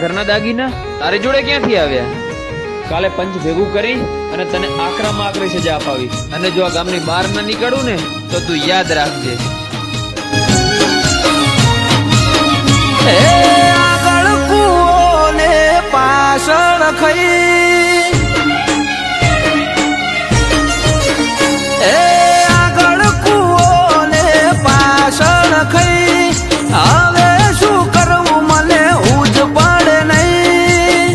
ઘરના દાગીના તારી જોડે ક્યાંથી આવ્યા? કાલે પંચ ભેગું કરી અને તને આકરામાં આકરી સજા અપાવી, અને જો આ ગામની બહાર ના નીકળું ને તો તું યાદ રાખજે. આગળ કૂવો ને પાછળ ખઈ, આગળ કૂવો ને પાછળ ખઈ, હવે શું કરવું મને ઉજ પડે નહીં.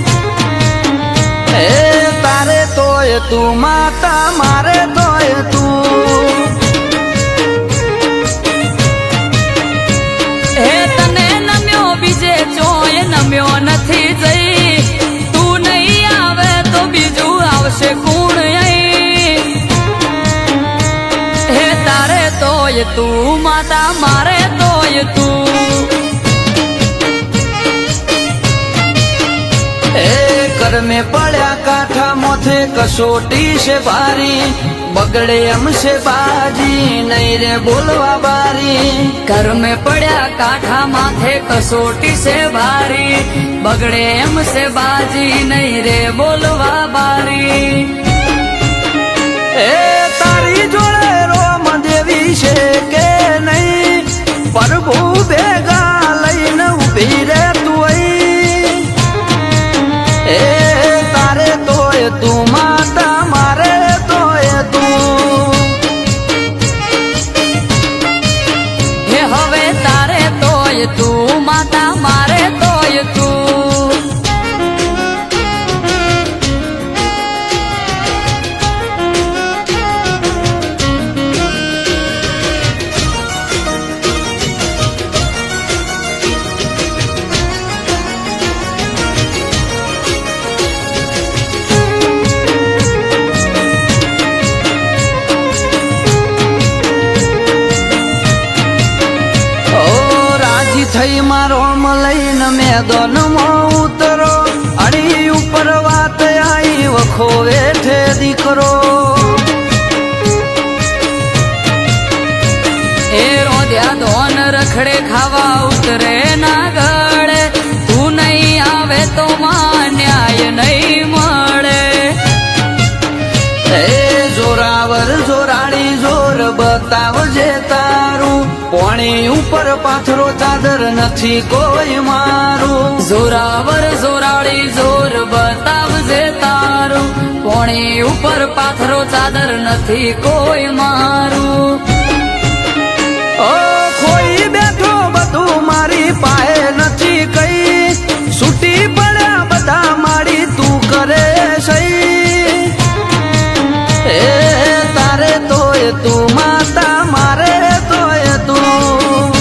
તારે તોય તું માતા, મારે તોય તું. તને નમ્યો બીજે ચોય નમ્યો નથી જઈ, તું નહીં આવે તો બીજું આવશે કોણ અહીં. તારે તોય તું માતા, મારે તોય તું. ઘર में પડ્યા કાંઠા મોથે કસોટી છે ભારી, બગડે એમ છે બાજી નહીં રે બોલવા બારી. ઘર में પડ્યા કાંઠા માથે કસોટી છે ભારી, બગડે એમ છે બાજી નહીં રે બોલવા બારી. તારી જોડે રોમ દેવી છે કે નહીં, પ્રભુ ભેગા લઈને ઉભી રે તું અહીં. તારે તોય તું માતા, મારે તોય તું. હવે તારે તોય તું માતા, મારે તોય તું. થઈ મારો લઈને મેદાનમાં ઉતરો, અડી ઉપર વાત આવી વખો વેઠે દીકરો. એ રોધ્યા ધોન રખડે ખાવા ઉતરે ના ગળે, તું નહીં આવે તો માં ન્યાય નહીં મળે. જોરાવર જોરાડી જોર બતાવજે તારું, પોણી ઉપર પાથરો ચાદર નથી કોઈ મારું. જોરાવર જોરાળી જોર બતાવજે તારું, પોણી ઉપર પાથરો ચાદર નથી કોઈ મારું. ઓ ખોઈ બેઠો બધું મારી પાસે નથી કઈ, છૂટી પડ્યા બધા મારી તું કરે સહી. તારે તોય તું માતા, મારે તોય તું.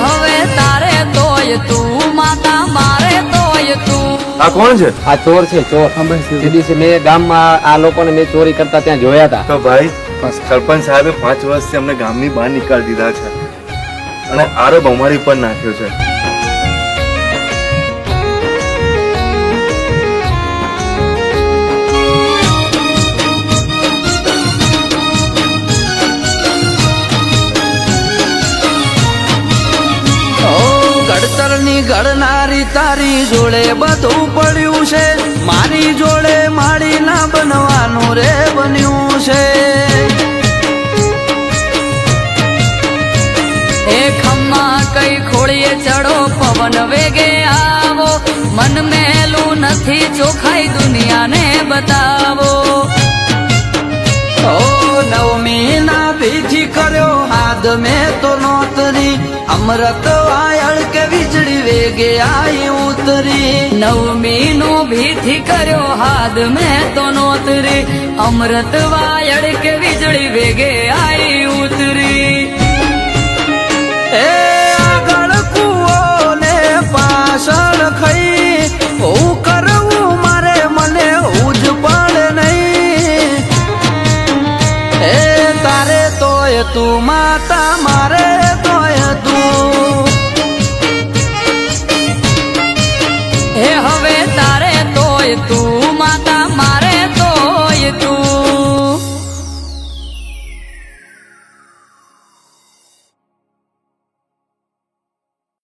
હવે તારે તોય તું માતા, મારે તોય તું. આ કોણ છે? આ ચોર છે, ચોર. તે દિવસે મેં ગામમાં આ લોકોને મેં ચોરી કરતા ત્યાં જોયા હતા. તો ભાઈ સરપંચ સાહેબે 5 વર્ષથી અમને ગામની બહાર નીકાળી દીધા છે અને આરોપ અમારી પર નાખ્યો છે. ઘડતરની ઘડનારી તારી જોડે બધું પડ્યું છે, મારી જોડે માળી ના બનવાનું રે બન્યું છે. એ ખમ્મા કઈ ખોળીએ ચડો પવન વેગે આવો, મન મેલું નથી ચોખાઈ દુનિયાને બતાવો. નવમી ના ભીથી કર્યો હાથ મેં તો નોતરી, અમૃત વાયળ કે વીજળી વેગે આઈ ઉતરી. નવમી નો ભીથી કર્યો હાથ મેં તો નોતરી, અમૃત વાયળ કે વીજળી વેગે આઈ ઉતરી. આગળ કૂવો ને પાછળ ખઈ, હું કરવું મારે મને ઉજ પડે નહીં. તારે તોય તું માતા, મારે